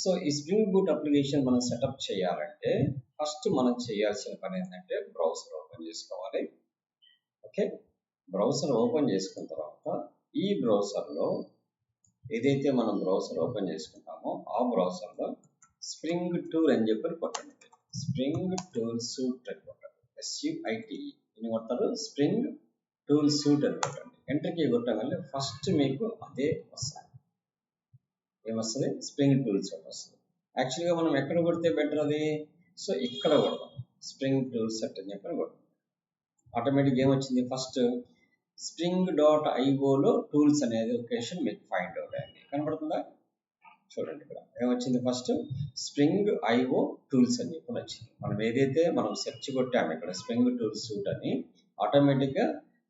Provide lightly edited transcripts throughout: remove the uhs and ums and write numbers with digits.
So ఈ spring Boot application మనం setup చేయాలంటే ఫస్ట్ మనం చేయాల్సిన పని ఏంటంటే బ్రౌజర్ ఓపెన్ చేసుకోవాలి. ఓకే, బ్రౌజర్ ఓపెన్ చేసుకున్న తర్వాత ఈ బ్రౌజర్లో ఏదైతే మనం బ్రౌజర్ ఓపెన్ చేసుకుంటామో ఆ బ్రౌజర్లో స్ప్రింగ్ టూల్ అని చెప్పి కొట్టండి. స్ప్రింగ్ టూల్ సూట్ అని కొట్టండి. SUITE అని కొడతారు. స్ప్రింగ్ టూల్ సూట్ అని కొట్టండి. ఎంటర్కి కొట్టగానే ఫస్ట్ మీకు అదే వస్తుంది. ఏమొస్తుంది? స్ప్రింగ్ టూల్ సెట్ వస్తుంది. యాక్చువల్గా మనం ఎక్కడ కొడితే బెటర్ అది? సో ఇక్కడ కొడతాం. స్ప్రింగ్ టూల్ సెట్ అని చెప్పి కొడతాం. ఆటోమేటిక్గా ఏమొచ్చింది? ఫస్ట్ spring.ioలో టూల్స్ అనేది లొకేషన్ మీకు ఫైండ్ అవుట్ అయింది. కనబడుతుందా? చూడండి ఇక్కడ ఏమొచ్చింది? ఫస్ట్ స్ప్రింగ్ IO టూల్స్ అని చెప్పి వచ్చింది. మనం సెర్చ్ కొట్టాము ఇక్కడ స్ప్రింగ్ టూల్ సూట్ అని, ఆటోమేటిక్గా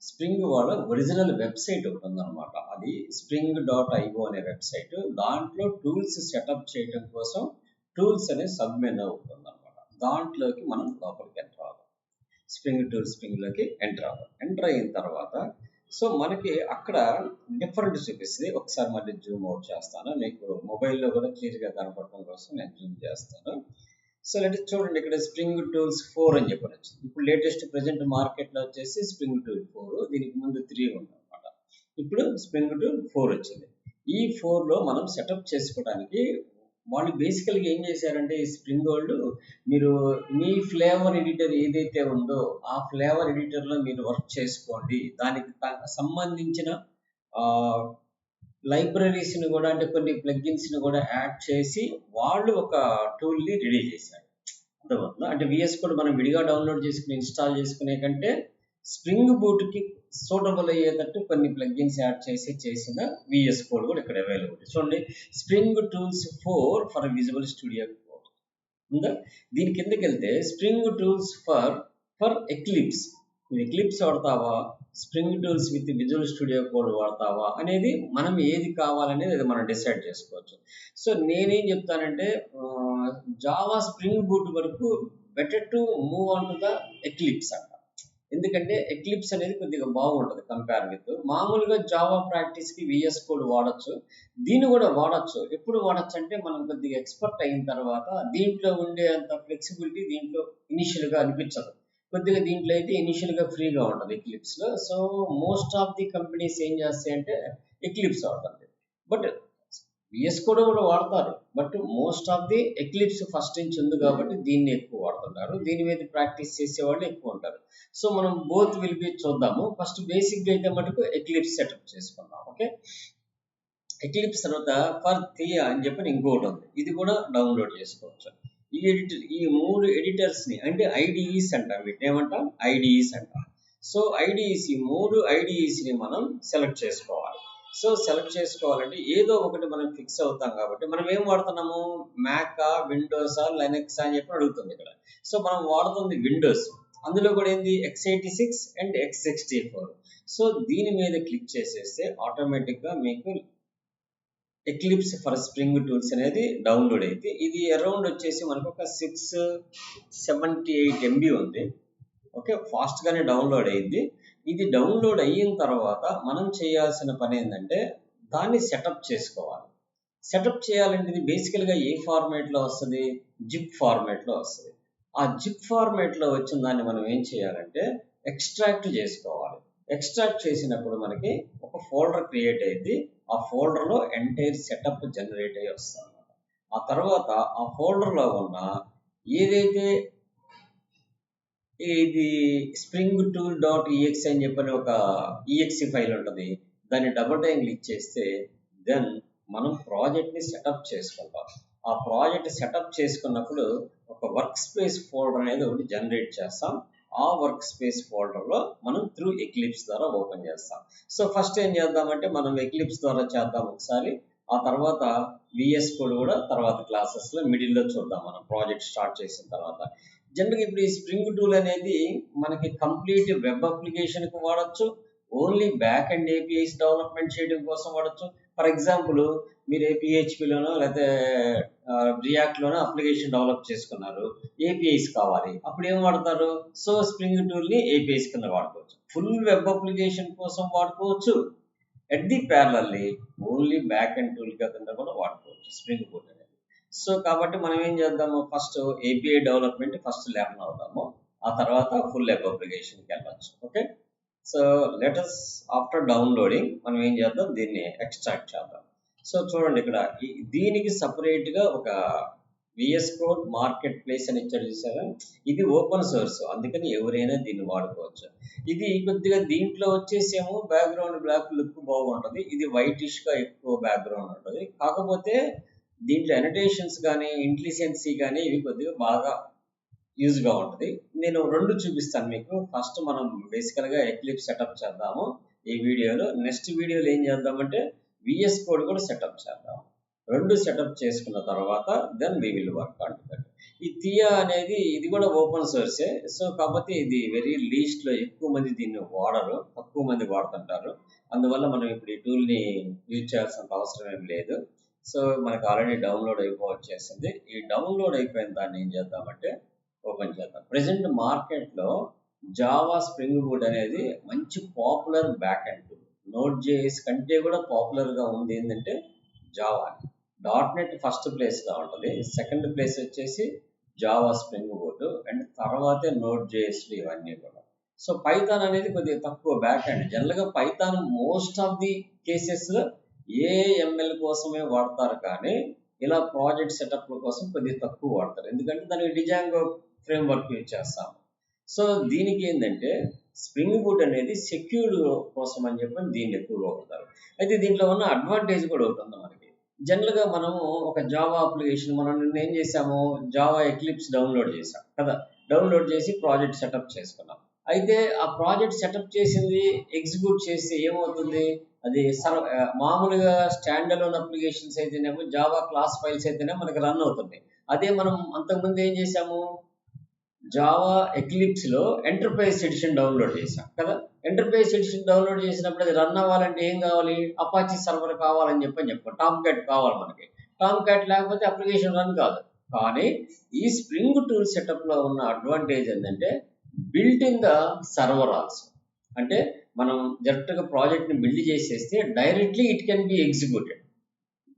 స్ప్రింగ్ వాళ్ళ ఒరిజినల్ వెబ్సైట్ ఒకటి ఉందన్నమాట. అది spring.io అనే వెబ్సైట్. దాంట్లో టూల్స్ సెటప్ చేయడం కోసం టూల్స్ అనే సబ్ మెనూ ఉంటుంది అనమాట. దాంట్లోకి మనం లోపలికి ఎంటర్ అవ్వాలి. స్ప్రింగ్లోకి ఎంటర్ అవ్వాలి. ఎంటర్ అయిన తర్వాత సో మనకి అక్కడ డిఫరెంట్ చూపిస్తుంది. ఒకసారి మళ్ళీ జూమ్ అవుట్ చేస్తాను, మీకు మొబైల్లో కూడా క్లియర్గా కనపడటం కోసం నేను జూమ్ చేస్తాను. సో అంటే చూడండి ఇక్కడ స్ప్రింగ్ టూల్స్ 4 అని చెప్పి వచ్చింది. ఇప్పుడు లేటెస్ట్ ప్రజెంట్ మార్కెట్లో వచ్చేసి స్ప్రింగ్ టూల్ 4, దీనికి ముందు 3 ఉంది అనమాట. ఇప్పుడు స్ప్రింగ్ టూల్ 4 వచ్చింది. ఈ 4లో మనం సెటప్ చేసుకోవడానికి వాళ్ళు బేసికల్గా ఏం చేశారంటే ఈ స్ప్రింగ్ వాళ్ళు మీరు మీ ఫ్లేవర్ ఎడిటర్ ఏదైతే ఉందో ఆ ఫ్లేవర్ ఎడిటర్లో మీరు వర్క్ చేసుకోండి, దానికి సంబంధించిన లైబ్రరీస్ని కూడా అంటే కొన్ని ప్లగ్గిన్స్ని కూడా యాడ్ చేసి వాళ్ళు ఒక టూల్ని రెడీ చేశారు. అర్థమవుతుందా? అంటే VS కోడ్ మనం విడిగా డౌన్లోడ్ చేసుకుని ఇన్స్టాల్ చేసుకునే కంటే స్ప్రింగ్ బూట్కి సూటబుల్ అయ్యేటట్టు కొన్ని ప్లగ్గిన్స్ యాడ్ చేసి చేసిన VS కోడ్ కూడా ఇక్కడ అవైలబుల్. చూడండి, Spring Tools 4 for Visual Studio Code ఉందా. దీని కిందకి వెళ్తే Spring Tools for Eclipse. Eclipse వాడతావా, Spring Tools with Visual Studio Code వాడతావా అనేది మనం ఏది కావాలనేది అది మనం డిసైడ్ చేసుకోవచ్చు. సో నేనేం చెప్తానంటే జావా స్ప్రింగ్ బూట్ వరకు better to move on to the eclipse అంట. ఎందుకంటే ఎక్లిప్స్ అనేది కొద్దిగా బాగుంటుంది కంపేర్ విత్ మామూలుగా జావా ప్రాక్టీస్కి VS కోడ్ వాడచ్చు. దీన్ని కూడా వాడచ్చు. ఎప్పుడు వాడచ్చు అంటే మనం కొద్దిగా ఎక్స్పర్ట్ అయిన తర్వాత దీంట్లో ఉండే అంత ఫ్లెక్సిబిలిటీ దీంట్లో ఇనిషియల్గా అనిపించదు. కొద్దిగా దీంట్లో అయితే ఇనిషియల్గా ఫ్రీగా ఉంటుంది ఎక్లిప్స్లో. So most of the companies ఏం చేస్తాయి అంటే ఎక్లిప్స్ వాడుతుంది. బట్ VS కోడ్ కూడా వాడతారు, but most of the eclipse first నుంచి ఉంది కాబట్టి దీన్ని ఎక్కువ వాడుతుంటారు. దీని మీద ప్రాక్టీస్ చేసేవాళ్ళు ఎక్కువ ఉంటారు. సో మనం బోత్ విల్ బి చూద్దాము. ఫస్ట్ బేసిక్గా అయితే మటుకు ఎక్లిప్స్ సెటప్ చేసుకుందాం. ఓకే, ఎక్లిప్స్ తర్వాత ఫర్ థియా అని చెప్పి ఇంకోటి ఉంది, ఇది కూడా డౌన్లోడ్ చేసుకోవచ్చు. ఈ 3 ఎడిటర్స్ని అంటే IDEs అంటాం. వీటిని ఏమంటాం? IDEs అంటాం. సో IDEs, ఈ 3 IDEsని మనం సెలెక్ట్ చేసుకోవాలి. సో సెలెక్ట్ చేసుకోవాలంటే ఏదో ఒకటి మనం ఫిక్స్ అవుతాం కాబట్టి మనం ఏం వాడుతున్నాము? మ్యాకా, విండోసా, లైనక్సా అని చెప్పి అడుగుతుంది ఇక్కడ. సో మనం వాడుతుంది విండోస్. అందులో కూడా ఏంది x86 అండ్ x64. సో దీని మీద క్లిక్ చేసేస్తే ఆటోమేటిక్గా మీకు ఎక్లిప్స్ ఫర్ స్ప్రింగ్ టూల్స్ అనేది డౌన్లోడ్ అయితే ఇది అరౌండ్ వచ్చేసి మనకు ఒక 678 MB ఉంది. ఓకే, ఫాస్ట్గానే డౌన్లోడ్ అయ్యింది. ఇది డౌన్లోడ్ అయిన తర్వాత మనం చేయాల్సిన పని ఏంటంటే దాన్ని సెటప్ చేసుకోవాలి. సెటప్ చేయాలంటే ఇది బేసికల్గా ఏ ఫార్మేట్లో వస్తుంది? జిప్ ఫార్మేట్లో వస్తుంది. ఆ జిప్ ఫార్మేట్లో వచ్చిన దాన్ని మనం ఏం చేయాలంటే ఎక్స్ట్రాక్ట్ చేసుకోవాలి. ఎక్స్ట్రాక్ట్ చేసినప్పుడు మనకి ఒక ఫోల్డర్ క్రియేట్ అయ్యింది. ఆ ఫోల్డర్లో ఎంటైర్ సెటప్ జనరేట్ అయ్యి వస్తుంది అన్నమాట. ఆ తర్వాత ఆ ఫోల్డర్లో ఉన్న ఏదైతే ఇది స్ప్రింగ్ టూల్ .exe అని చెప్పని ఒక exe ఫైల్ ఉంటుంది, దాన్ని డబుల్ టైం క్లిక్ చేస్తే దెన్ మనం ప్రాజెక్ట్ని సెటప్ చేసుకుంటాం. ఆ ప్రాజెక్ట్ సెటప్ చేసుకున్నప్పుడు ఒక వర్క్ స్పేస్ ఫోల్డర్ అనేది ఒకటి జనరేట్ చేస్తాం. ఆ వర్క్ స్పేస్ ఫోల్డర్లో మనం త్రూ ఎక్లిప్స్ ద్వారా ఓపెన్ చేస్తాం. సో ఫస్ట్ ఏం చేద్దామంటే మనం ఎక్లిప్స్ ద్వారా చేద్దాం ఒకసారి. ఆ తర్వాత VS కోడ్ కూడా తర్వాత క్లాసెస్లో మిడిల్లో చూద్దాం మనం ప్రాజెక్ట్ స్టార్ట్ చేసిన తర్వాత. జనరల్గా ఇప్పుడు ఈ స్ప్రింగ్ టూల్ అనేది మనకి కంప్లీట్ వెబ్ అప్లికేషన్కి వాడచ్చు, only back and APIs development చేయడం కోసం వాడచ్చు. ఫర్ ఎగ్జాంపుల్ మీరు PHPలోనో లేకపోతే రియాక్ట్లోనో అప్లికేషన్ డెవలప్ చేసుకున్నారు, APIs కావాలి, అప్పుడు ఏం వాడతారు? సో స్ప్రింగ్ టూల్ని APIs కింద వాడుకోవచ్చు. ఫుల్ వెబ్ అప్లికేషన్ కోసం వాడుకోవచ్చు, at the parallelly only back and tool కింద కూడా వాడుకోవచ్చు స్ప్రింగ్ బూట్ అనేది. సో కాబట్టి మనం ఏం చేద్దాము, first API development first learn అవుదాము, ఆ తర్వాత ఫుల్ వెబ్ అప్లికేషన్కి వెళ్ళచ్చు. Okay, so let's after downloading మనం ఏం చేద్దాం, దీన్ని ఎక్స్ట్రాక్ట్ చేద్దాం. సో చూడండి ఇక్కడ దీనికి సపరేట్గా ఒక విఎస్ కోడ్ మార్కెట్ ప్లేస్ అని ఇచ్చాడు చూసారా, ఇది ఓపెన్ సోర్స్, అందుకని ఎవరైనా దీన్ని వాడుకోవచ్చు. ఇది కొద్దిగా దీంట్లో వచ్చేసేమో బ్యాక్గ్రౌండ్ బ్లాక్ లుక్ బాగుంటుంది, ఇది వైటిష్ గా ఎక్కువ బ్యాక్గ్రౌండ్ ఉంటుంది. కాకపోతే దీంట్లో అనోటేషన్స్ కానీ ఇంటెలిజెన్సీ కానీ ఇవి కొద్దిగా బాగా యూజ్గా ఉంటుంది. నేను రెండు చూపిస్తాను మీకు. ఫస్ట్ మనం బేసికల్గా ఎక్లిప్స్ సెటప్ చేద్దాము ఈ వీడియోలో. నెక్స్ట్ వీడియోలో ఏం చేద్దామంటే విఎస్ కోడ్ కూడా సెటప్ చేద్దాం. రెండు సెటప్ చేసుకున్న తర్వాత then we will work on that. ఈ థియా అనేది ఇది కూడా ఓపెన్ సోర్సే. సో కాబట్టి ఇది వెరీ లీస్ట్లో ఎక్కువ మంది దీన్ని వాడరు, తక్కువ మంది వాడుతుంటారు. అందువల్ల మనం ఇప్పుడు ఈ టూల్ని యూజ్ చేయాల్సిన అవసరం ఏం లేదు. సో మనకు ఆల్రెడీ డౌన్లోడ్ అయిపోవచ్చేసింది. ఈ డౌన్లోడ్ అయిపోయిన దాన్ని ఏం చేద్దామంటే ఓపెన్ చేద్దాం. ప్రజెంట్ మార్కెట్లో జావా స్ప్రింగ్ బూట్ అనేది మంచి popular back end tool. Note JS కంటే కూడా పాపులర్గా ఉంది ఏంటంటే జావా. .NET ఫస్ట్ ప్లేస్లో ఉంటుంది, సెకండ్ ప్లేస్ వచ్చేసి జావా స్ప్రింగ్ బూట్, అండ్ తర్వాతే నోట్ జేఎస్లు ఇవన్నీ కూడా. సో పైథాన్ అనేది కొద్దిగా తక్కువ బ్యాక్ ఎండ్. జనరల్గా పైథాన్ మోస్ట్ ఆఫ్ ది కేసెస్లో ఏఎంఎల్ కోసమే వాడతారు, కానీ ఇలా ప్రాజెక్ట్ సెటప్ల కోసం కొద్దిగా తక్కువ వాడతారు, ఎందుకంటే దానికి డిజాంగో ఫ్రేమ్వర్క్ యూజ్ చేస్తాము. సో దీనికి ఏంటంటే స్ప్రింగ్ బూట్ అనేది సెక్యూర్ కోసం అని చెప్పి దీన్ని ఎక్కువగా వాడతారు. అయితే దీంట్లో ఉన్న అడ్వాంటేజ్ కూడా ఒకటి ఉంది మనకి. జనరల్గా మనము ఒక జావా అప్లికేషన్ మనం నిన్న ఏం చేసాము, జావా ఎక్లిప్స్ డౌన్లోడ్ చేసాం కదా, డౌన్లోడ్ చేసి ప్రాజెక్ట్ సెటప్ చేసుకున్నాం. అయితే ఆ ప్రాజెక్ట్ సెటప్ చేసింది ఎగ్జిక్యూట్ చేస్తే ఏమవుతుంది, అది మామూలుగా స్టాండ్ అలోన్ అప్లికేషన్స్ అయితేనేమో జావా క్లాస్ ఫైల్స్ అయితేనే మనకి రన్ అవుతుంది. అదే మనం అంతకుముందు ఏం చేసాము, జావా ఎక్లిప్స్ లో ఎంటర్ప్రైజ్ ఎడిషన్ డౌన్లోడ్ చేసాం కదా. ఎంటర్ప్రైజ్ ఎడిషన్ డౌన్లోడ్ చేసినప్పుడు అది రన్ అవ్వాలంటే ఏం కావాలి, అపాచీ సర్వర్ కావాలని చెప్పాం, టామ్ క్యాట్ కావాలి మనకి. టామ్ క్యాట్ లేకపోతే అప్లికేషన్ రన్ కాదు. కానీ ఈ స్ప్రింగ్ టూల్ సెటప్ లో ఉన్న అడ్వాంటేజ్ ఏంటంటే built in the server also. అంటే మనం డైరెక్ట్గా ప్రాజెక్ట్ని బిల్డ్ చేసేస్తే directly it can be executed.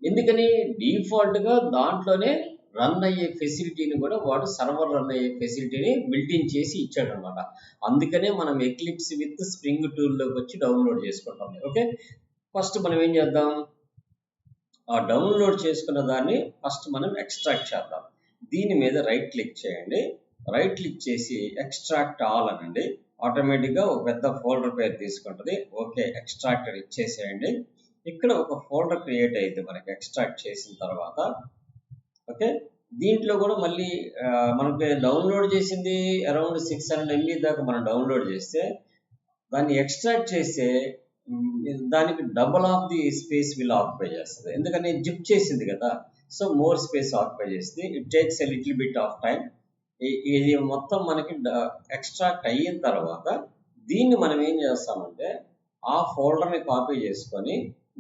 ఎందుకని డిఫాల్ట్గా దాంట్లోనే రన్ అయ్యే ఫెసిలిటీని కూడా వాడు సర్వర్ రన్ అయ్యే ఫెసిలిటీని బిల్ట్ఇన్ చేసి ఇచ్చాడు అనమాట. అందుకనే మనం ఎక్లిప్స్ విత్ స్ప్రింగ్ టూల్లోకి వచ్చి డౌన్లోడ్ చేసుకుంటాం. ఓకే, ఫస్ట్ మనం ఏం చేద్దాం, ఆ డౌన్లోడ్ చేసుకున్న దాన్ని ఫస్ట్ మనం ఎక్స్ట్రాక్ట్ చేద్దాం. దీని మీద రైట్ క్లిక్ చేయండి, రైట్ క్లిక్ చేసి ఎక్స్ట్రాక్ట్ ఆల్ అనండి. ఆటోమేటిక్గా ఒక పెద్ద ఫోల్డర్ పేరు తీసుకుంటుంది. ఓకే, ఎక్స్ట్రాక్టర్ ఇచ్చేసేయండి. ఇక్కడ ఒక ఫోల్డర్ క్రియేట్ అయ్యింది మనకి ఎక్స్ట్రాక్ట్ చేసిన తర్వాత. ఓకే, దీంట్లో కూడా మళ్ళీ మనకి డౌన్లోడ్ చేసింది అరౌండ్ 600 MB దాకా మనం డౌన్లోడ్ చేస్తే దాన్ని ఎక్స్ట్రాక్ట్ చేస్తే దానికి double of the space will occupy చేస్తుంది, ఎందుకని జిప్ చేసింది కదా. సో మోర్ స్పేస్ ఆక్యుపై చేస్తుంది. It takes a little bit of time. ఇది మొత్తం మనకి ఎక్స్ట్రాక్ట్ అయిన తర్వాత దీన్ని మనం ఏం చేస్తామంటే ఆ ఫోల్డర్ని కాపీ చేసుకొని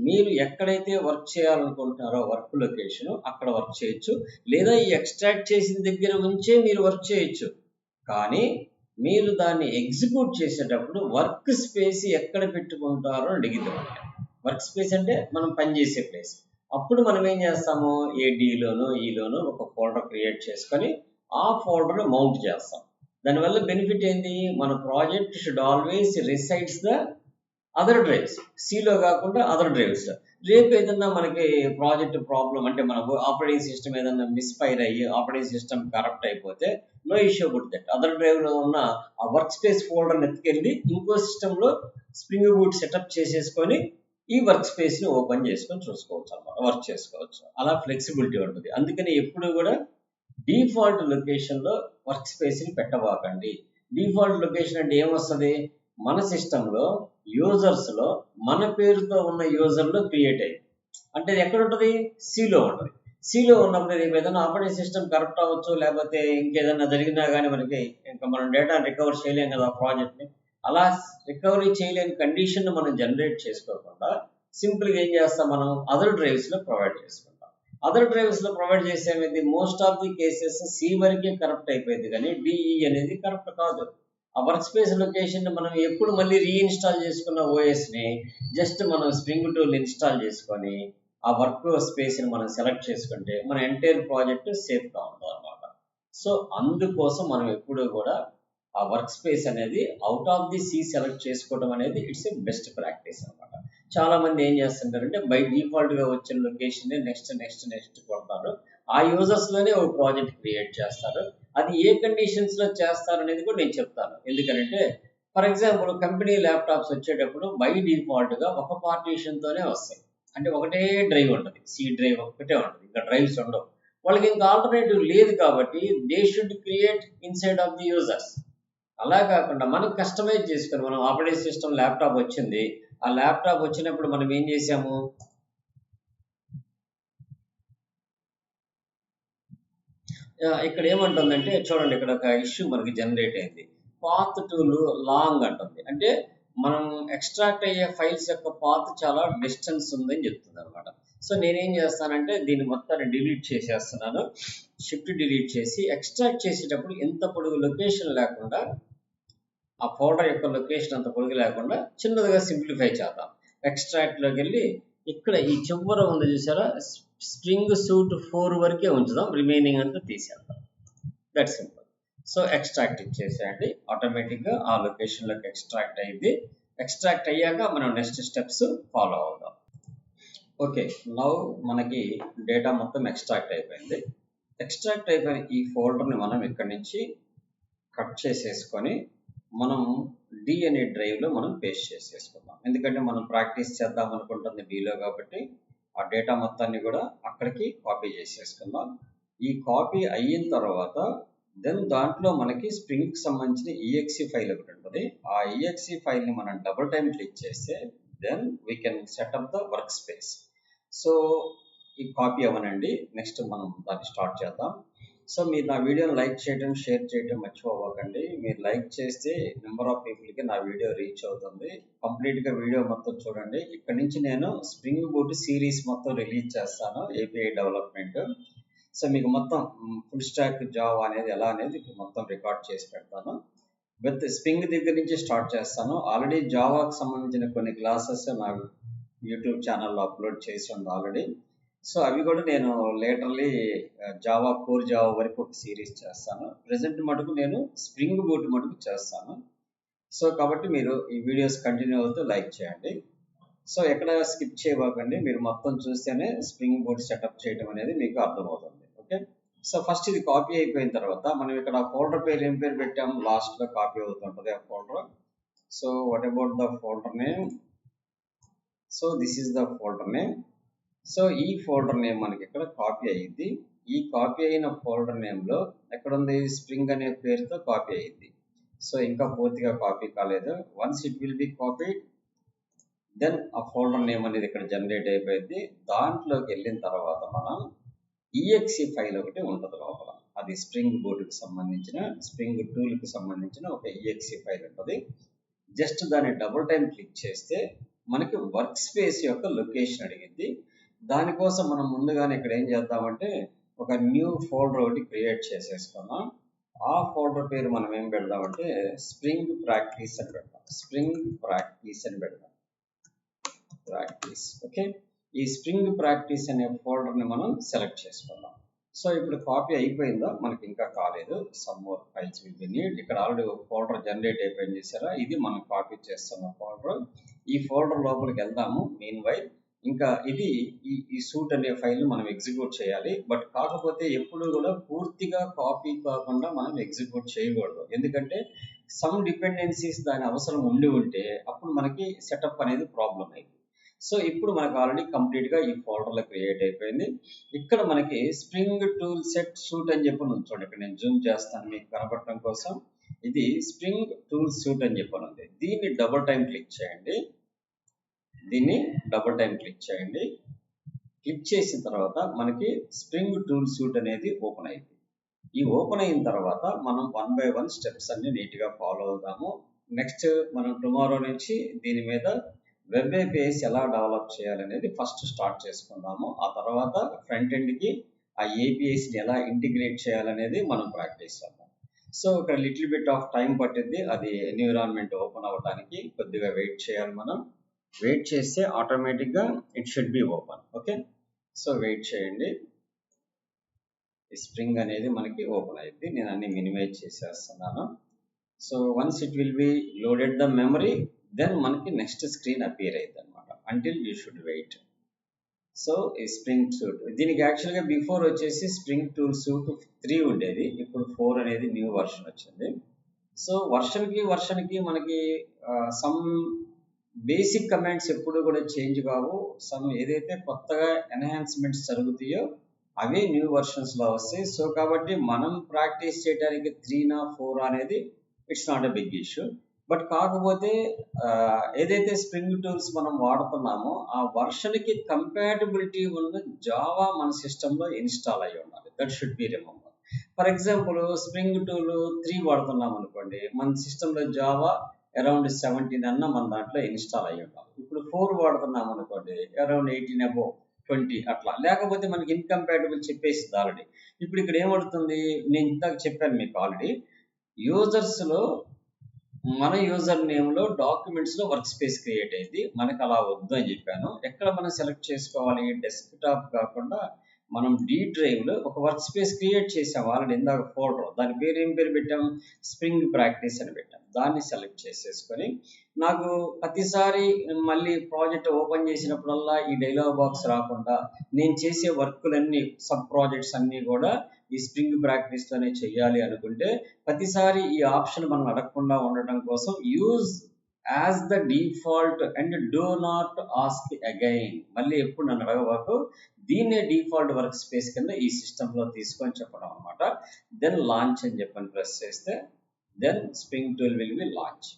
మీరు ఎక్కడైతే వర్క్ చేయాలనుకుంటున్నారో వర్క్ లొకేషన్ అక్కడ వర్క్ చేయొచ్చు, లేదా ఈ ఎక్స్ట్రాక్ట్ చేసిన దగ్గర ఉంచే మీరు వర్క్ చేయొచ్చు. కానీ మీరు దాన్ని ఎగ్జిక్యూట్ చేసేటప్పుడు వర్క్ స్పేస్ ఎక్కడ పెట్టుకుంటారో అడిగింది మనకి. వర్క్ స్పేస్ అంటే మనం పనిచేసే ప్లేస్. అప్పుడు మనం ఏం చేస్తాము, ఏడీలోనో ఈలోనో ఒక ఫోల్డర్ క్రియేట్ చేసుకొని ఆ ఫోల్డర్ మౌంట్ చేస్తాం. దానివల్ల బెనిఫిట్ ఏంటి, మన project should always resides the other drives, సిలో కాకుండా అదర్ డ్రైవ్స్. రేపు ఏదన్నా మనకి ప్రాజెక్ట్ ప్రాబ్లం అంటే మన ఆపరేటింగ్ సిస్టమ్ ఏదన్నా మిస్ఫైర్ అయ్యి ఆపరేటింగ్ సిస్టమ్ కరప్ట్ అయిపోతే no issue about that. Other డ్రైవ్లో ఉన్న ఆ వర్క్ స్పేస్ ఫోల్డర్ని ఎత్తుకెళ్ళి ఇంకో సిస్టంలో స్ప్రింగ్ బూట్ సెటప్ చేసేసుకొని ఈ వర్క్ స్పేస్ని ఓపెన్ చేసుకొని చూసుకోవచ్చు అన్నమాట, వర్క్ చేసుకోవచ్చు. అలా ఫ్లెక్సిబిలిటీ ఉంటుంది. అందుకని ఎప్పుడు కూడా డిఫాల్ట్ లొకేషన్లో వర్క్ స్పేస్ని పెట్టబాకండి. డిఫాల్ట్ లొకేషన్ అంటే ఏమొస్తుంది, మన సిస్టంలో యూజర్స్లో మన పేరుతో ఉన్న యూజర్లో క్రియేట్ అయ్యింది అంటే ఎక్కడ ఉంటుంది, సిలో ఉంటుంది. సిలో ఉన్నప్పుడు రేపు ఏదైనా ఆపరేటింగ్ సిస్టమ్ కరెక్ట్ అవ్వచ్చు, లేకపోతే ఇంకేదైనా జరిగినా కానీ మనకి ఇంకా మనం డేటా రికవర్ చేయలేం కదా ప్రాజెక్ట్ని. అలా రికవరీ చేయలేని కండిషన్ మనం జనరేట్ చేసుకోకుండా సింపుల్గా ఏం చేస్తాం, మనం అదర్ డ్రైవ్స్లో ప్రొవైడ్ చేసుకుంటాం. అదర్ డ్రైవ్స్లో ప్రొవైడ్ చేసేది most of the cases C వరకే కరెక్ట్ అయిపోయింది, కానీ డిఈ అనేది కరెక్ట్ కాదు. ఆ వర్క్ స్పేస్ లొకేషన్ మనం ఎప్పుడు మళ్ళీ రీఇన్స్టాల్ చేసుకున్న ఓఎస్ని జస్ట్ మనం స్ప్రింగ్ టూల్ ఇన్స్టాల్ చేసుకొని ఆ వర్క్ స్పేస్ని మనం సెలెక్ట్ చేసుకుంటే మన ఎంటైర్ ప్రాజెక్ట్ సేఫ్గా ఉంటుంది అనమాట. సో అందుకోసం మనం ఎప్పుడూ కూడా ఆ వర్క్ స్పేస్ అనేది out of the sea select చేసుకోవడం అనేది ఇట్స్ ఏ బెస్ట్ ప్రాక్టీస్ అనమాట. చాలా మంది ఏం చేస్తుంటారంటే బై డిఫాల్ట్గా వచ్చిన లొకేషన్ నెక్స్ట్ నెక్స్ట్ నెక్స్ట్ కొడతారు. ఆ యూజర్స్లోనే ఒక ప్రాజెక్ట్ క్రియేట్ చేస్తారు. అది ఏ కండిషన్స్లో చేస్తారు అనేది కూడా నేను చెప్తాను. ఎందుకంటే ఫర్ ఎగ్జాంపుల్ కంపెనీ ల్యాప్టాప్స్ వచ్చేటప్పుడు బై డిఫాల్ట్గా ఒక పార్టీషన్తోనే వస్తాయి. అంటే ఒకటే డ్రైవ్ ఉంటుంది, సి డ్రైవ్ ఒకటే ఉంటుంది, ఇంకా డ్రైవ్స్ ఉండవు. వాళ్ళకి ఇంకా ఆల్టర్నేటివ్ లేదు కాబట్టి they should create inside of the users. అలా కాకుండా మనం కస్టమైజ్ చేసుకొని మనం ఆపరేటింగ్ సిస్టమ్ ల్యాప్టాప్ వచ్చింది, ఆ ల్యాప్టాప్ వచ్చినప్పుడు మనం ఏం చేసాము, ఇక్కడ ఏమంటుందంటే చూడండి, ఇక్కడ ఒక ఇష్యూ మనకి జనరేట్ అయింది. పాత్ టు లాంగ్ అంటుంది. అంటే మనం ఎక్స్ట్రాక్ట్ అయ్యే ఫైల్స్ యొక్క పాత్ చాలా డిస్టెన్స్ ఉందని చెప్తుంది అనమాట. సో నేనేం చేస్తానంటే దీన్ని మొత్తాన్ని డిలీట్ చేసేస్తున్నాను. షిఫ్ట్ డిలీట్ చేసి ఎక్స్ట్రాక్ట్ చేసేటప్పుడు ఎంత పొడుగు లొకేషన్ లేకుండా, ఆ ఫోల్డర్ యొక్క లొకేషన్ అంత పొడుగు లేకుండా చిన్నదిగా సింప్లిఫై చేద్దాం. ఎక్స్ట్రాక్ట్లోకి వెళ్ళి ఇక్కడ ఈ చివర ఉంది చూసారా, స్ప్రింగ్ సూట్ 4 వరకే ఉంచుదాం, రిమైనింగ్ అంతా తీసేద్దాం. That simple. సో ఎక్స్ట్రాక్ట్ ఇచ్చేసేయండి, ఆటోమేటిక్గా ఆ లొకేషన్లోకి ఎక్స్ట్రాక్ట్ అయ్యింది. ఎక్స్ట్రాక్ట్ అయ్యాక మనం నెక్స్ట్ స్టెప్స్ ఫాలో అవుదాం. ఓకే, నౌ మనకి డేటా మొత్తం ఎక్స్ట్రాక్ట్ అయిపోయింది. ఎక్స్ట్రాక్ట్ అయిపోయిన ఈ ఫోల్డర్ని మనం ఇక్కడి నుంచి కట్ చేసేసుకొని మనం డి అనే డ్రైవ్లో మనం పేస్ట్ చేసేసుకుందాం. ఎందుకంటే మనం ప్రాక్టీస్ చేద్దాం అనుకుంటుంది డిలో కాబట్టి ఆ డేటా మొత్తాన్ని కూడా అక్కడికి కాపీ చేసేసుకుందాం. ఈ కాపీ అయిన తర్వాత దెన్ దాంట్లో మనకి స్ప్రింగ్కి సంబంధించిన ఈఎక్సి ఫైల్ ఒకటి ఉంటుంది. ఆ ఈఎక్సి ఫైల్ని మనం డబుల్ టైం క్లిక్ చేస్తే then we can setup the work space. So ఈ కాపీ అవ్వనండి, నెక్స్ట్ మనం దాన్ని స్టార్ట్ చేద్దాం. సో మీరు నా వీడియోని లైక్ చేయడం, షేర్ చేయడం మర్చిపోకండి. మీరు లైక్ చేస్తే నెంబర్ ఆఫ్ పీపుల్కి నా వీడియో రీచ్ అవుతుంది. కంప్లీట్గా వీడియో మొత్తం చూడండి. ఇక్కడ నుంచి నేను స్ప్రింగ్ బూట్ సిరీస్ మొత్తం రిలీజ్ చేస్తాను, ఏపీఐ డెవలప్మెంట్. సో మీకు మొత్తం ఫుల్ స్టాక్ జావా అనేది ఎలా అనేది మొత్తం రికార్డ్ చేసి పెడతాను. విత్ స్ప్రింగ్ దగ్గర నుంచి స్టార్ట్ చేస్తాను. ఆల్రెడీ జావాకి సంబంధించిన కొన్ని క్లాసెస్ నా యూట్యూబ్ ఛానల్లో అప్లోడ్ చేసి ఉంది ఆల్రెడీ. సో అవి కూడా నేను లేటర్లీ జావా కోర్ జావా వరకు ఒక సిరీస్ చేస్తాను. ప్రజెంట్ మటుకు నేను స్ప్రింగ్ బూట్ మటుకు చేస్తాను. సో కాబట్టి మీరు ఈ వీడియోస్ కంటిన్యూ అవుతూ లైక్ చేయండి. సో ఎక్కడ స్కిప్ చేయబోకండి, మీరు మొత్తం చూస్తేనే స్ప్రింగ్ బూట్ సెటప్ చేయడం అనేది మీకు అర్థమవుతుంది. ఓకే, సో ఫస్ట్ ఇది కాపీ అయిపోయిన తర్వాత మనం ఇక్కడ ఫోల్డర్ పేరు ఏం పేరు పెట్టాము, లాస్ట్లో కాపీ అవుతుంటుంది ఆ folder. So what about the folder name? So this is the folder name. So ఈ ఫోల్డర్ నేమ్ మనకి ఇక్కడ కాపీ అయ్యింది. ఈ కాపీ అయిన ఫోల్డర్ నేమ్లో ఎక్కడుంది, స్ప్రింగ్ అనే పేరుతో కాపీ అయ్యింది. సో ఇంకా పూర్తిగా కాపీ కాలేదు. Once it will be copied then ఆ ఫోల్డర్ నేమ్ అనేది ఇక్కడ జనరేట్ అయిపోయింది. దాంట్లోకి వెళ్ళిన తర్వాత మనం ఈఎక్సి ఫైల్ ఒకటి ఉంటుంది లోపల. అది స్ప్రింగ్ బూట్కి సంబంధించిన, స్ప్రింగ్ టూల్కి సంబంధించిన ఒక ఈఎక్సి ఫైల్ ఉంటుంది. జస్ట్ దాన్ని డబుల్ టైం క్లిక్ చేస్తే మనకి వర్క్ స్పేస్ యొక్క లొకేషన్ అడిగింది. దానికోసం మనం ముందుగానే ఇక్కడ ఏం చేద్దామంటే ఒక న్యూ ఫోల్డర్ ఒకటి క్రియేట్ చేసేసుకున్నాం. ఆ ఫోల్డర్ పేరు మనం ఏం పెడదామంటే స్ప్రింగ్ ప్రాక్టీస్ అని పెడతాం. స్ప్రింగ్ ప్రాక్టీస్ అని పెడతాం, ప్రాక్టీస్. ఓకే, ఈ స్ప్రింగ్ ప్రాక్టీస్ అనే ఫోల్డర్ని మనం సెలెక్ట్ చేసుకుందాం. సో ఇప్పుడు కాపీ అయిపోయిందా, మనకి ఇంకా కాలేదు. Some more files will be need. ఇక్కడ ఆల్రెడీ ఒక ఫోల్డర్ జనరేట్ అయిపోయింది చేసారా, ఇది మనం కాపీ చేస్తున్న ఫోల్డర్. ఈ ఫోల్డర్ లోపలికి వెళ్దాము. మీన్ వైల్ ఇంకా ఇది ఈ సూట్ అనే ఫైల్ మనం ఎగ్జిక్యూట్ చేయాలి. బట్ కాకపోతే ఎప్పుడు కూడా పూర్తిగా కాపీ కాకుండా మనం ఎగ్జిక్యూట్ చేయకూడదు. ఎందుకంటే సమ్ డిపెండెన్సీస్ దాని అవసరం ఉండి ఉంటే అప్పుడు మనకి సెటప్ అనేది ప్రాబ్లం అయింది. సో ఇప్పుడు మనకు ఆల్రెడీ కంప్లీట్గా ఈ ఫోల్డర్లో క్రియేట్ అయిపోయింది. ఇక్కడ మనకి స్ప్రింగ్ టూల్ సెట్ సూట్ అని చెప్పి ఉంచండి. ఇక్కడ నేను జూమ్ చేస్తాను మీకు కనపడటం కోసం. ఇది స్ప్రింగ్ టూల్ సూట్ అని చెప్పనుంది. దీన్ని డబుల్ టైం క్లిక్ చేయండి. దీన్ని డబుల్ టైం క్లిక్ చేయండి. క్లిక్ చేసిన తర్వాత మనకి స్ప్రింగ్ టూల్ సూట్ అనేది ఓపెన్ అయింది. ఈ ఓపెన్ అయిన తర్వాత మనం 1 by 1 స్టెప్స్ అన్ని నీట్గా ఫాలో అవుదాము. నెక్స్ట్ మనం టుమారో నుంచి దీని మీద వెబ్ ఏపీఐస్ ఎలా డెవలప్ చేయాలనేది ఫస్ట్ స్టార్ట్ చేసుకుందాము. ఆ తర్వాత ఫ్రంట్ ఎండ్కి ఆ ఏపీఐస్ని ఎలా ఇంటిగ్రేట్ చేయాలనేది మనం ప్రాక్టీస్ చేద్దాం. సో ఇక్కడ లిటిల్ బిట్ ఆఫ్ టైం పట్టింది అది ఎన్విరాన్మెంట్ ఓపెన్ అవ్వడానికి. కొద్దిగా వెయిట్ చేయాలి మనం. వెయిట్ చేస్తే ఆటోమేటిక్గా it should be open. Okay, so wait చేయండి, ఈ స్ప్రింగ్ అనేది మనకి ఓపెన్ అయింది. నేను అన్ని మినిమైజ్ చేసేస్తున్నాను. So once it will be loaded the memory, then మనకి నెక్స్ట్ స్క్రీన్ అపియర్ అయింది అనమాట. Until you should wait. So ఈ స్ప్రింగ్ సూట్ దీనికి యాక్చువల్గా బిఫోర్ వచ్చేసి స్ప్రింగ్ టూల్ సూట్ 3 ఉండేది, ఇప్పుడు 4 అనేది న్యూ వర్షన్ వచ్చింది. సో వర్షన్కి మనకి సమ్ బేసిక్ కమాండ్స్ ఎప్పుడు కూడా చేంజ్ కావు. సమ్ ఏదైతే కొత్తగా ఎన్హాన్స్మెంట్స్ జరుగుతాయో అవే న్యూ వర్షన్స్లో వస్తాయి. సో కాబట్టి మనం ప్రాక్టీస్ చేయడానికి 3 or 4 అనేది it's not a big issue. But కాకపోతే ఏదైతే స్ప్రింగ్ టూల్స్ మనం వాడుతున్నామో ఆ వర్షన్కి కంపాటబిలిటీ ఉన్న జావా మన సిస్టంలో ఇన్స్టాల్ అయ్యి ఉండాలి. That should be remember. For example spring tool 3 వాడుతున్నాం అనుకోండి, మన సిస్టంలో జావా అరౌండ్ 17 అన్న మన దాంట్లో ఇన్స్టాల్ అయ్యి ఉండాలి. ఇప్పుడు 4 వాడుతున్నాం అనుకోండి, అరౌండ్ 18 above 20 అట్లా. లేకపోతే మనకి ఇన్కంపాటబుల్ చెప్పేసింది ఆల్రెడీ. ఇప్పుడు ఇక్కడ ఏమవుతుంది, నేను ఇందాక చెప్పాను మీకు ఆల్రెడీ, యూజర్స్లో మన యూజర్ నేమ్లో డాక్యుమెంట్స్లో వర్క్ స్పేస్ క్రియేట్ అయింది. మనకు అలా వద్దు అని చెప్పాను. ఎక్కడ మనం సెలెక్ట్ చేసుకోవాలి, డెస్క్టాప్ కాకుండా మనం డి డ్రైవ్లో ఒక వర్క్ స్పేస్ క్రియేట్ చేసాం ఆల్రెడీ ఇందాక ఫోల్డర్. దాని పేరు ఏం పేరు పెట్టాం, స్ప్రింగ్ ప్రాక్టీస్ అని పెట్టాం. దాన్ని సెలెక్ట్ చేసేసుకొని నాకు ప్రతిసారి మళ్ళీ ప్రాజెక్ట్ ఓపెన్ చేసినప్పుడల్లా ఈ డైలాగ్ బాక్స్ రాకుండా నేను చేసే వర్కులన్నీ సబ్ ప్రాజెక్ట్స్ అన్నీ కూడా ఈ స్ప్రింగ్ ప్రాక్టీస్లోనే చేయాలి అనుకుంటే ప్రతిసారి ఈ ఆప్షన్ మనం అడగకుండా ఉండటం కోసం use as the default and do not ask again, మళ్ళీ ఎప్పుడు నన్ను అడగబాకు, దీన్నే డిఫాల్ట్ వర్క్ స్పేస్ కింద ఈ సిస్టంలో తీసుకొని చెప్పడం అనమాట. దెన్ లాంచ్ అని చెప్పని ప్రెస్ చేస్తే then spring tool will be launch.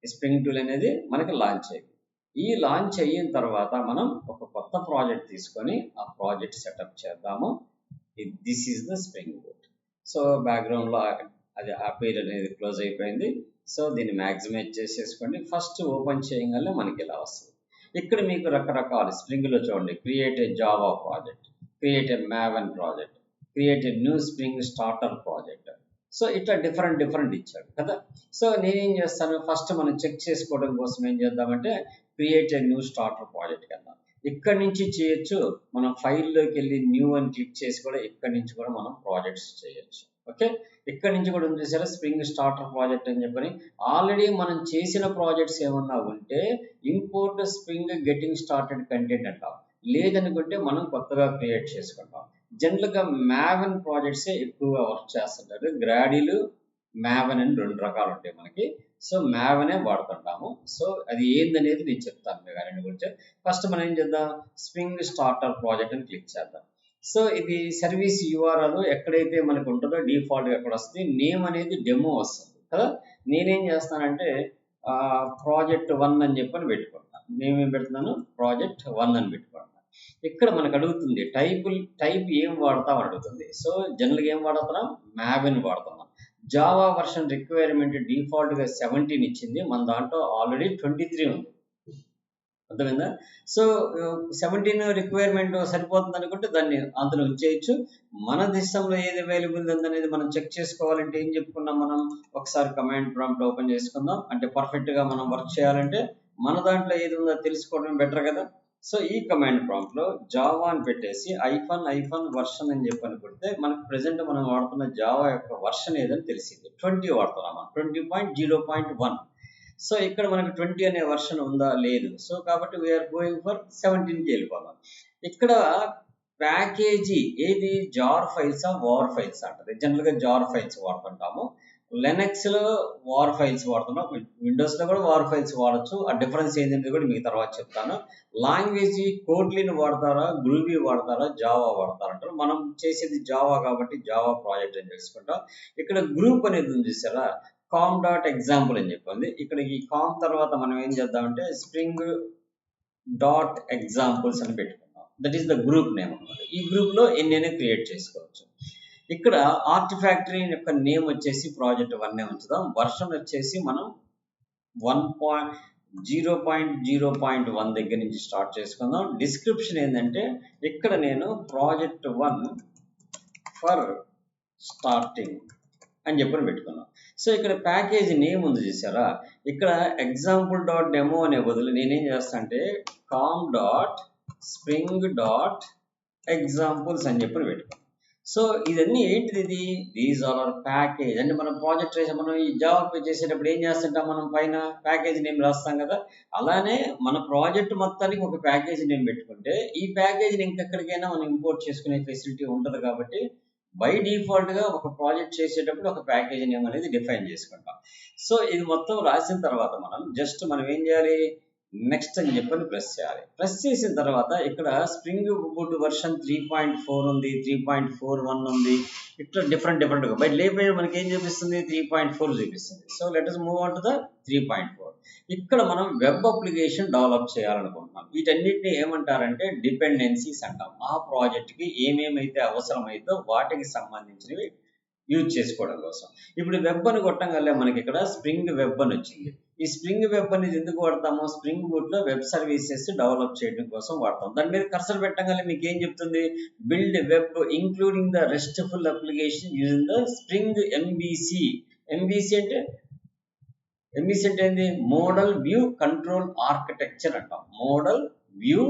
ఈ స్ప్రింగ్ టూల్ అనేది మనకి లాంచ్ అయ్యింది. ఈ లాంచ్ అయిన తర్వాత మనం ఒక కొత్త ప్రాజెక్ట్ తీసుకొని ఆ ప్రాజెక్ట్ సెటప్ చేద్దాము. This is the spring boot. So బ్యాక్గ్రౌండ్లో అది ఆ పేజ్ అనేది క్లోజ్ అయిపోయింది. సో దీన్ని మ్యాక్సిమైజ్ చేసేసుకోండి. ఫస్ట్ ఓపెన్ చేయగానే మనకి ఇలా వస్తుంది. ఇక్కడ మీకు రకరకాల స్ప్రింగ్లో చూడండి, create a Java project, create a maven project, create a new spring starter project. So ఇట్లా డిఫరెంట్ ఇచ్చాడు కదా. సో నేనేం చేస్తాను, ఫస్ట్ మనం చెక్ చేసుకోవడం కోసం ఏం చేద్దామంటే create a new starter project కదా. ఇక్కడి నుంచి చేయొచ్చు, మనం ఫైల్లోకి వెళ్ళి న్యూ అని క్లిక్ చేసి కూడా ఇక్కడి నుంచి కూడా మనం ప్రాజెక్ట్స్ చేయొచ్చు. ఓకే, ఇక్కడి నుంచి కూడా ఉంది చూసారా స్ప్రింగ్ స్టార్టర్ ప్రాజెక్ట్ అని చెప్పని. ఆల్రెడీ మనం చేసిన ప్రాజెక్ట్స్ ఏమన్నా ఉంటే import spring getting started content అంటాం, లేదనుకుంటే మనం కొత్తగా క్రియేట్ చేసుకుంటాం. జనరల్గా మ్యావెన్ ప్రాజెక్ట్సే ఎక్కువగా వర్క్ చేస్తుంటారు. గ్రాడీలు మ్యావెన్ అని 2 రకాలు ఉంటాయి మనకి. సో మ్యావెనే వాడుతుంటాము. సో అది ఏందనేది నేను చెప్తాను మీకు దాని గురించి. ఫస్ట్ మనం ఏం చేద్దాం, స్ప్రింగ్ స్టార్టర్ ప్రాజెక్ట్ అని క్లిక్ చేద్దాం. సో ఇది సర్వీస్ యూఆర్ఎల్ ఎక్కడైతే మనకు ఉంటుందో డిఫాల్ట్గా ఎక్కడ వస్తుంది, నేమ్ అనేది డెమో వస్తుంది కదా. నేనేం చేస్తానంటే ప్రాజెక్ట్ 1 అని చెప్పని పెట్టుకుంటాను. నేనేం పెడుతున్నాను, ప్రాజెక్ట్ 1 అని పెట్టుకుంటాను. ఇక్కడ మనకు అడుగుతుంది టైప్ ఏం వాడతాం అడుగుతుంది. సో జనరల్గా ఏం వాడుతున్నాం, మ్యావెన్ వాడుతున్నాం. జావా వర్షన్ రిక్వైర్మెంట్ డిఫాల్ట్గా 17 ఇచ్చింది, మన దాంట్లో ఆల్రెడీ 23 ఉంది. అర్థమైందా? సో 17 రిక్వైర్మెంట్ సరిపోతుంది అనుకుంటే దాన్ని అందులో ఉంచేయచ్చు. మన సిస్టంలో ఏది అవైలబుల్ ఉందనేది మనం చెక్ చేసుకోవాలంటే ఏం చెప్పుకున్నాం మనం, ఒకసారి కమాండ్ ప్రాంప్ట్ ఓపెన్ చేసుకుందాం. అంటే పర్ఫెక్ట్గా మనం వర్క్ చేయాలంటే మన దాంట్లో ఏది ఉందో తెలుసుకోవడం బెటర్ కదా. సో ఈ కమాండ్ ప్రాంప్ట్లో జావా అని పెట్టేసి ఐఫన్ వర్షన్ అని చెప్పని కొడితే మనకు ప్రెసెంట్ మనం వాడుతున్న జావా యొక్క వర్షన్ ఏదని తెలిసింది. 20 వాడుతున్నాం, 20.0.1. సో ఇక్కడ మనకు 20 అనే వర్షన్ ఉందా లేదు. సో కాబట్టి వీఆర్ గోయింగ్ ఫర్ 17కి వెళ్ళిపోదాం. ఇక్కడ ప్యాకేజీ ఏది, జార్ ఫైల్సా వార్ ఫైల్స్ అంటారు. జనరల్గా జార్ ఫైల్స్ వాడుతుంటాము. లెనక్స్లో వార్ ఫైల్స్ వాడుతున్నాం, విండోస్లో కూడా వార్ ఫైల్స్ వాడచ్చు. ఆ డిఫరెన్స్ ఏంటంటే కూడా మీకు తర్వాత చెప్తాను. లాంగ్వేజ్ కోట్లిన్ వాడతారా, గ్రూవీ వాడతారా, జావా వాడతారా అంటారు. మనం చేసేది జావా కాబట్టి జావా ప్రాజెక్ట్ అని తెలుసుకుంటాం. ఇక్కడ గ్రూప్ అనేది ఉంది చూసారా, com.example అని చెప్పింది. ఇక్కడ ఈ కామ్ తర్వాత మనం ఏం చేద్దామంటే స్ప్రింగ్ డాట్ ఎగ్జాంపుల్స్ అని పెట్టుకుందాం. That is the group name అన్నమాట. ఈ గ్రూప్లో ఎన్నైనా క్రియేట్ చేసుకోవచ్చు. ఇక్కడ ఆర్టిఫాక్టరీ యొక్క నేమ్ వచ్చేసి ప్రాజెక్ట్ 1 ఉంచుదాం. వర్షన్ వచ్చేసి మనం 1.0.0.1 దగ్గర నుంచి స్టార్ట్ చేసుకుందాం. డిస్క్రిప్షన్ ఏంటంటే ఇక్కడ నేను ప్రాజెక్ట్ 1 ఫర్ స్టార్టింగ్ అని చెప్పని పెట్టుకున్నాం. సో ఇక్కడ ప్యాకేజ్ నేమ్ ఉంది చూసారా, ఇక్కడ example.demo అనే బదులు నేనేం చేస్తా అంటే com.spring.demo ఎగ్జాంపుల్స్ అని చెప్పి పెట్టుకోండి. సో ఇదన్నీ ఏంటిది, ఇది దీస్ ఆర్ అవర్ ప్యాకేజ్. అంటే మనం ప్రాజెక్ట్ చేసే, మనం ఈ జావా చేసేటప్పుడు ఏం చేస్తుంటాం, మనం పైన ప్యాకేజ్ నేమ్ రాస్తాం కదా. అలానే మన ప్రాజెక్ట్ మొత్తానికి ఒక ప్యాకేజ్ నేమ్ పెట్టుకుంటే ఈ ప్యాకేజీని ఇంకెక్కడికైనా మనం ఇంపోర్ట్ చేసుకునే ఫెసిలిటీ ఉంటుంది. కాబట్టి బై డిఫాల్ట్ గా ఒక ప్రాజెక్ట్ చేసేటప్పుడు ఒక ప్యాకేజ్ నేమ్ అనేది డిఫైన్ చేసుకుంటాం. సో ఇది మొత్తం రాసిన తర్వాత మనం ఏం చేయాలి, నెక్స్ట్ అని చెప్పని ప్రెస్ చేయాలి. ప్రెస్ చేసిన తర్వాత ఇక్కడ స్ప్రింగ్ బూట్ వర్షన్ 3.4 ఉంది, 3.41 ఉంది, ఇట్లా డిఫరెంట్గా బై లేబుల్ మనకి ఏం చూపిస్తుంది, 3.4 చూపిస్తుంది. So let us move on to the 3.4. ఇక్కడ మనం వెబ్ అప్లికేషన్ డెవలప్ చేయాలనుకుంటున్నాం. వీటన్నిటిని ఏమంటారంటే డిపెండెన్సీస్ అంటాం. ఆ ప్రాజెక్ట్కి ఏమేమైతే అవసరమైతే వాటికి సంబంధించినవి యూజ్ చేసుకోవడం కోసం. ఇప్పుడు వెబ్ అని కొట్టంగానే మనకి ఇక్కడ స్ప్రింగ్ వెబ్ అని వచ్చింది. ఈ స్ప్రింగ్ వెబ్ అనేది ఎందుకు వాడతాము, స్ప్రింగ్ బూట్ లో వెబ్ సర్వీసెస్ డెవలప్ చేయడం కోసం వాడతాం. దాని మీద కర్సర్ పెట్టంగానే మీకు ఏం చెప్తుంది, build web including the restful application using the spring MVC. MVC అంటే ఏంది, మోడల్ వ్యూ కంట్రోల్ ఆర్కిటెక్చర్ అంటాం. మోడల్ వ్యూ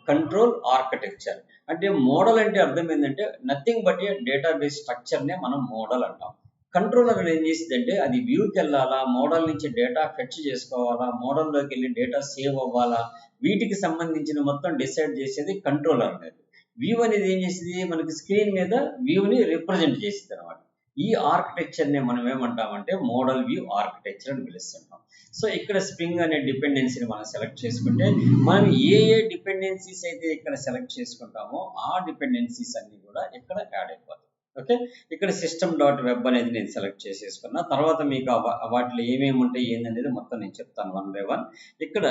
కంట్రోల్ ఆర్కిటెక్చర్ అంటే మోడల్ అంటే అర్థం ఏంటంటే nothing but a database structure నే మనం మోడల్ అంటాం. కంట్రోలర్ ఏం చేసింది అంటే అది వ్యూకి వెళ్ళాలా, మోడల్ నుంచి డేటా ఫెచ్ చేసుకోవాలా, మోడల్లోకి వెళ్ళి డేటా సేవ్ అవ్వాలా, వీటికి సంబంధించిన మొత్తం డిసైడ్ చేసేది కంట్రోలర్ అనేది. వ్యూ అనేది ఏం చేసింది, మనకి స్క్రీన్ మీద వ్యూని రిప్రజెంట్ చేసింది అనమాట. ఈ ఆర్కిటెక్చర్ ని మనం ఏమంటామంటే మోడల్ వ్యూ ఆర్కిటెక్చర్ అని పిలుస్తుంటాం. సో ఇక్కడ స్ప్రింగ్ అనే డిపెండెన్సీని మనం సెలెక్ట్ చేసుకుంటే మనం ఏ డిపెండెన్సీస్ అయితే ఇక్కడ సెలెక్ట్ చేసుకుంటామో ఆ డిపెండెన్సీస్ అన్ని కూడా ఇక్కడ యాడ్ అయిపోతాయి. ఓకే, ఇక్కడ సిస్టమ్ డాట్ వెబ్ అనేది నేను సెలెక్ట్ చేసేసుకున్నా. తర్వాత మీకు వాటిలో ఏమేమి ఉంటాయి ఏందనేది మొత్తం నేను చెప్తాను 1 by 1. ఇక్కడ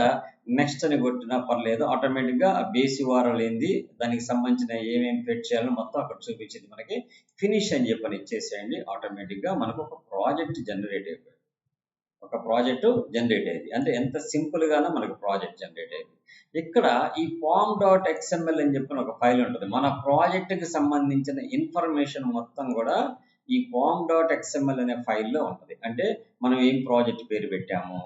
నెక్స్ట్ అని కొట్టినా పర్లేదు, ఆటోమేటిక్గా బేస్ URL ఏంది, దానికి సంబంధించిన ఏమేమి ఫెట్ చేయాలో మొత్తం అక్కడ చూపించింది. మనకి ఫినిష్ అని చెప్పని ఇచ్చేసేయండి. ఆటోమేటిక్గా మనకు ఒక ప్రాజెక్ట్ జనరేట్ అయిపోయింది. అంటే ఎంత సింపుల్ గానే మనకు ప్రాజెక్ట్ జనరేట్ అయింది. ఇక్కడ ఈ pom.xml అని చెప్పిన ఒక ఫైల్ ఉంటుంది. మన ప్రాజెక్ట్ కి సంబంధించిన ఇన్ఫర్మేషన్ మొత్తం కూడా ఈ pom.xml అనే ఫైల్లో ఉంటుంది. అంటే మనం ఏం ప్రాజెక్ట్ పేరు పెట్టాము,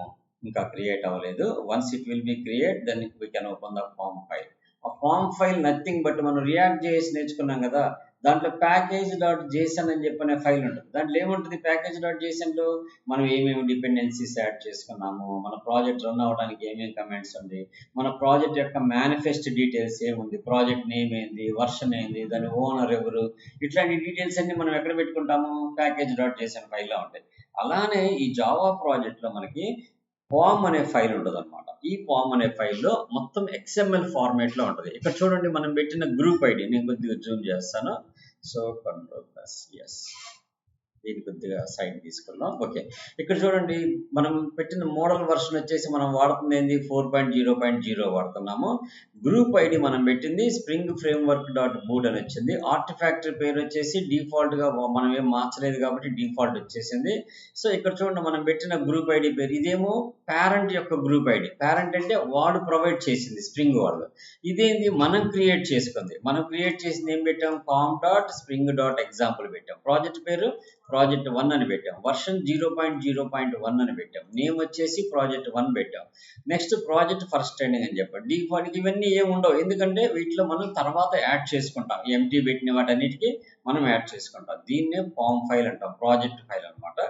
ఇంకా క్రియేట్ అవ్వలేదు. Once it will be create then we can open the pom file. ఆ pom ఫైల్ నథింగ్ బట్ మనం రియాక్ట్ చేసి నేర్చుకున్నాం కదా, దాంట్లో ప్యాకేజ్.json అని చెప్పనే ఫైల్ ఉంటుంది. దాంట్లో ఏముంటుంది, ప్యాకేజ్.jsonలో మనం ఏమేమి డిపెండెన్సీస్ యాడ్ చేసుకున్నాము, మన ప్రాజెక్ట్ రన్ అవ్వడానికి ఏమేమి కమెంట్స్ ఉంది, మన ప్రాజెక్ట్ యొక్క మేనిఫెస్ట్ డీటెయిల్స్ ఏముంది, ప్రాజెక్ట్ నేమ్ ఏంది, వర్షన్ ఏంది, దాని ఓనర్ ఎవరు, ఇట్లాంటి డీటెయిల్స్ అన్ని మనం ఎక్కడ పెట్టుకుంటాము, ప్యాకేజ్.json ఫైల్లో ఉంటాయి. అలానే ఈ జావా ప్రాజెక్ట్లో మనకి POM అనే ఫైల్ ఉంటుంది అనమాట. ఈ POM అనే ఫైల్లో మొత్తం XML ఫార్మేట్ లో ఉంటుంది. ఇక్కడ చూడండి మనం పెట్టిన గ్రూప్ ఐడి, నేను కొద్దిగా జూమ్ చేస్తాను. సో Ctrl+S, దీన్ని కొద్దిగా సైడ్ తీసుకుందాం. ఓకే, ఇక్కడ చూడండి మనం పెట్టిన మోడల్ వర్షన్ వచ్చేసి మనం వాడుతుంది ఏంది 4.0.0 వాడుతున్నాము. గ్రూప్ ఐడి మనం పెట్టింది స్ప్రింగ్ ఫ్రేమ్వర్క్ డాట్ బూట్ అని వచ్చింది. ఆర్టిఫాక్ట్ పేరు వచ్చేసి డిఫాల్ట్ గా మనం ఏం మార్చలేదు కాబట్టి డిఫాల్ట్ వచ్చేసింది. సో ఇక్కడ చూడండి మనం పెట్టిన గ్రూప్ ఐడి పేరు, ఇదేమో పేరెంట్ యొక్క గ్రూప్ ఐడి. పేరెంట్ అంటే వాడు ప్రొవైడ్ చేసింది స్ప్రింగ్ వాళ్ళు. ఇదేంది మనం క్రియేట్ చేసుకుంది. మనం క్రియేట్ చేసింది ఏం పెట్టాం, pom.spring.example పెట్టాం. ప్రాజెక్ట్ పేరు ప్రాజెక్ట్ 1 అని పెట్టాం. వర్షన్ 0.0.1 అని పెట్టాం. నేమ్ వచ్చేసి ప్రాజెక్ట్ 1 పెట్టాం. నెక్స్ట్ ప్రాజెక్ట్ ఫస్ట్ ట్రైనింగ్ అని చెప్పాం. డిఫాల్ట్ ఇవన్నీ ఏమి ఉండవు, ఎందుకంటే వీటిలో మనం తర్వాత యాడ్ చేసుకుంటాం. ఎంటీ పెట్టిన వాటన్నిటికీ మనం యాడ్ చేసుకుంటాం. దీన్నే పామ్ ఫైల్ అంటాం, ప్రాజెక్ట్ ఫైల్ అనమాట.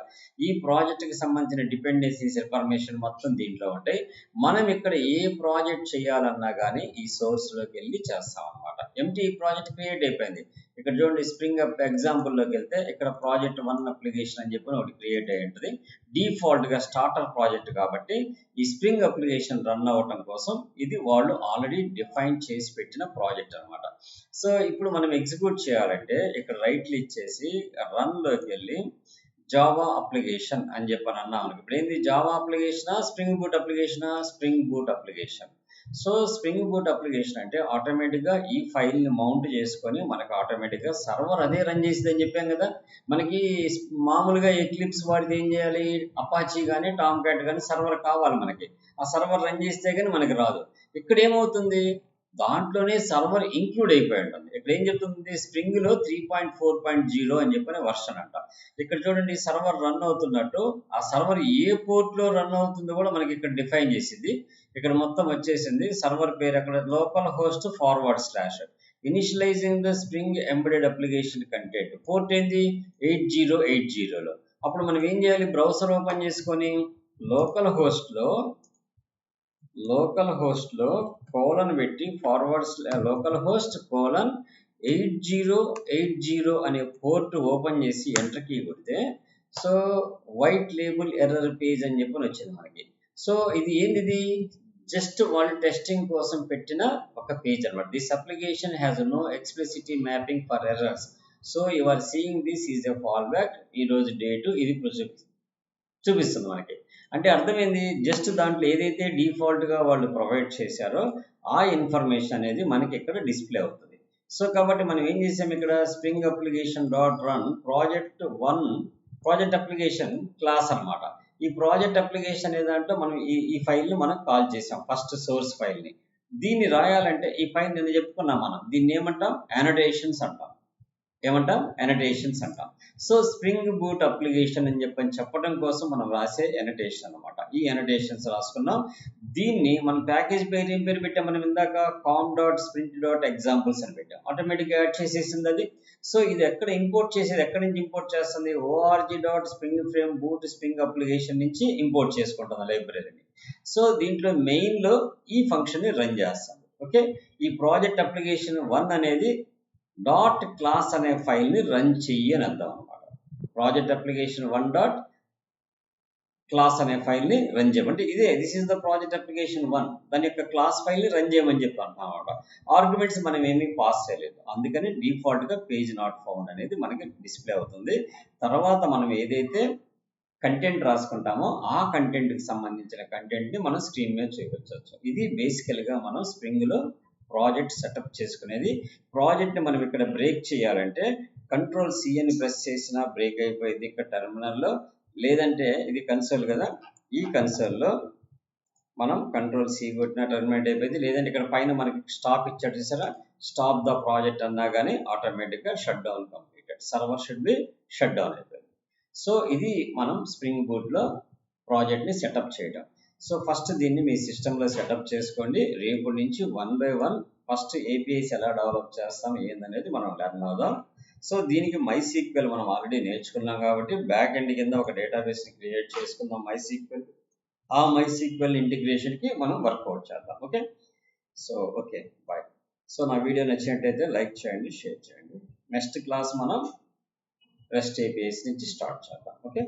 ఈ ప్రాజెక్ట్ కి సంబంధించిన డిపెండెన్సీస్ ఇన్ఫర్మేషన్ మొత్తం దీంట్లో ఉంటాయి. మనం ఇక్కడ ఏ ప్రాజెక్ట్ చేయాలన్నా కానీ ఈ సోర్స్ లోకి వెళ్ళి చేస్తాం అనమాట. ఎంటీ ప్రాజెక్ట్ క్రియేట్ అయిపోయింది. ఇక్కడ చూడండి స్ప్రింగ్ అప్ ఎగ్జాంపుల్ లోకి వెళ్తే ఇక్కడ ప్రాజెక్ట్ 1 అప్లికేషన్ అని చెప్పి ఒకటి క్రియేట్ అయ్యి ఉంటుంది. డిఫాల్ట్ గా స్టార్టర్ ప్రాజెక్ట్ కాబట్టి ఈ స్ప్రింగ్ అప్లికేషన్ రన్ అవ్వటం కోసం ఇది వాళ్ళు ఆల్రెడీ డిఫైన్ చేసి పెట్టిన ప్రాజెక్ట్ అనమాట. సో ఇప్పుడు మనం ఎగ్జిక్యూట్ చేయాలంటే ఇక్కడ రైట్ క్లిక్ చేసి రన్ లోకి వెళ్ళి జావా అప్లికేషన్ అని చెప్పని అన్నాం. ఇప్పుడు ఏంది జావా అప్లికేషనా, స్ప్రింగ్ బూట్ అప్లికేషనా, Spring Boot application. So Spring Boot application అంటే ఆటోమేటిక్గా ఈ ఫైల్ని మౌంట్ చేసుకొని మనకు ఆటోమేటిక్గా సర్వర్ అదే రన్ చేసింది అని చెప్పాం కదా. మనకి మామూలుగా ఎక్లిప్స్ వాడితే ఏం చేయాలి, అపాచీ కానీ టామ్ క్యాట్ కానీ సర్వర్ కావాలి మనకి. ఆ సర్వర్ రన్ చేస్తే కానీ మనకి రాదు. ఇక్కడ ఏమవుతుంది, దాంట్లోనే సర్వర్ ఇంక్లూడ్ అయిపోయి ఉంటుంది. ఇక్కడ ఏం చెప్తుంది, స్ప్రింగ్ లో 3.4.0 అని చెప్పిన వర్షన్ అంట. ఇక్కడ చూడండి సర్వర్ రన్ అవుతున్నట్టు, ఆ సర్వర్ ఏ పోర్ట్ లో రన్ అవుతుందో కూడా మనకి ఇక్కడ డిఫైన్ చేసింది. ఇక్కడ మొత్తం వచ్చేసింది సర్వర్ పేరు, అక్కడ local host forward slash. Initialising the spring embedded application content port ఏంది 8080లో. అప్పుడు మనం ఏం చేయాలి, బ్రౌజర్ ఓపెన్ చేసుకొని లోకల్ హోస్ట్లో కోలన్ పెట్టి ఫార్వర్డ్ లోకల్ హోస్ట్ కోలన్ 8080 అనే పోర్ట్ ఓపెన్ చేసి ఎంటర్ కీ కొడితే so white label error page అని చెప్పని వచ్చింది మనకి. సో ఇది ఏంటిది, జస్ట్ వాళ్ళు టెస్టింగ్ కోసం పెట్టిన ఒక పేజ్ అనమాట. This application has no explicit mapping for errors, so you are seeing this is a fallback, ఈ రోజు డేటు ఇది చూపిస్తుంది మనకి. అంటే అర్థమైంది, జస్ట్ దాంట్లో ఏదైతే డిఫాల్ట్గా వాళ్ళు ప్రొవైడ్ చేశారో ఆ ఇన్ఫర్మేషన్ అనేది మనకి ఇక్కడ డిస్ప్లే అవుతుంది. సో కాబట్టి మనం ఏం చేసాం, ఇక్కడ spring application dot run project application class అనమాట. ఈ ప్రాజెక్ట్ అప్లికేషన్ అనే దాంట్లో మనం ఈ ఫైల్ని మనం కాల్ చేసాం, ఫస్ట్ సోర్స్ ఫైల్ని. దీన్ని రాయాలంటే ఈ ఫైల్ నేను చెప్పుకున్నాం, మనం దీన్ని ఏమంటాం, అనోటేషన్స్ అంటాం. సో స్ప్రింగ్ బూట్ అప్లికేషన్ అని చెప్పడం కోసం మనం రాసే అనోటేషన్ అనమాట. ఈ అనోటేషన్స్ రాసుకున్నాం. దీన్ని మన ప్యాకేజ్ పేరు ఏం పేరు పెట్టాం, మనం ఇందాక com.sprint.examples అని పెట్టాం. ఆటోమేటిక్గా యాడ్ చేసేసింది అది. సో ఇది ఎక్కడ ఇంపోర్ట్ చేసేది, ఎక్కడి నుంచి ఇంపోర్ట్ చేస్తుంది, org.spring boot స్ప్రింగ్ అప్లికేషన్ నుంచి ఇంపోర్ట్ చేసుకుంటుంది లైబ్రరీని. సో దీంట్లో మెయిన్లో ఈ ఫంక్షన్ని రన్ చేస్తాం. ఓకే, ఈ ప్రాజెక్ట్ అప్లికేషన్ 1 అనేది డాట్ క్లాస్ అనే ఫైల్ని రన్ చెయ్యి అని అర్థం అనమాట. ప్రాజెక్ట్ అప్లికేషన్ 1 డాట్ క్లాస్ అనే ఫైల్ని రన్ చేయమంటే ఇదే, this is the project application 1, దాని యొక్క క్లాస్ ఫైల్ని రన్ చేయమని చెప్పి అంటున్నాం అనమాట. ఆర్గ్యుమెంట్స్ మనం ఏమీ పాస్ చేయలేదు, అందుకని డిఫాల్ట్గా పేజ్ నాట్ ఫౌండ్ అనేది మనకి డిస్ప్లే అవుతుంది. తర్వాత మనం ఏదైతే కంటెంట్ రాసుకుంటామో ఆ కంటెంట్కి సంబంధించిన కంటెంట్ని మనం స్క్రీన్ మీద చూపించవచ్చు. ఇది బేసికల్గా మనం స్ప్రింగ్లో ప్రాజెక్ట్ సెటప్ చేసుకునేది. ప్రాజెక్ట్ని మనం ఇక్కడ బ్రేక్ చేయాలంటే Ctrl+C అని ప్రెస్ చేసినా బ్రేక్ అయిపోయింది ఇక్కడ టెర్మినల్లో, లేదంటే ఇది కన్సోల్ కదా, ఈ కన్సోల్లో మనం Ctrl+C కొట్టినా టెర్మినేట్ అయిపోయింది. లేదంటే ఇక్కడ పైన మనకి స్టాప్ ఇచ్చాడు చూసారా, స్టాప్ ద ప్రాజెక్ట్ అన్నా కానీ ఆటోమేటిక్గా shut down completed, server should be shut down అయిపోయింది. సో ఇది మనం స్ప్రింగ్ బూట్లో ప్రాజెక్ట్ని సెటప్ చేయడం. సో ఫస్ట్ దీన్ని మీ సిస్టంలో సెటప్ చేసుకోండి. రేపు నుంచి 1 by 1 ఫస్ట్ ఏపీఐస్ ఎలా డెవలప్ చేస్తాం ఏందనేది మనం లెర్న్ అవుదాం. సో దీనికి MySQL మనం ఆల్రెడీ నేర్చుకున్నాం కాబట్టి బ్యాక్ ఎండ్ కింద ఒక డేటాబేస్ని క్రియేట్ చేసుకుందాం MySQL. ఆ MySQL ఇంటిగ్రేషన్కి మనం వర్కౌట్ చేద్దాం. Okay, so okay bye. So నా వీడియో నచ్చినట్టయితే లైక్ చేయండి, షేర్ చేయండి. నెక్స్ట్ క్లాస్ మనం REST APIs నుంచి స్టార్ట్ చేద్దాం. ఓకే.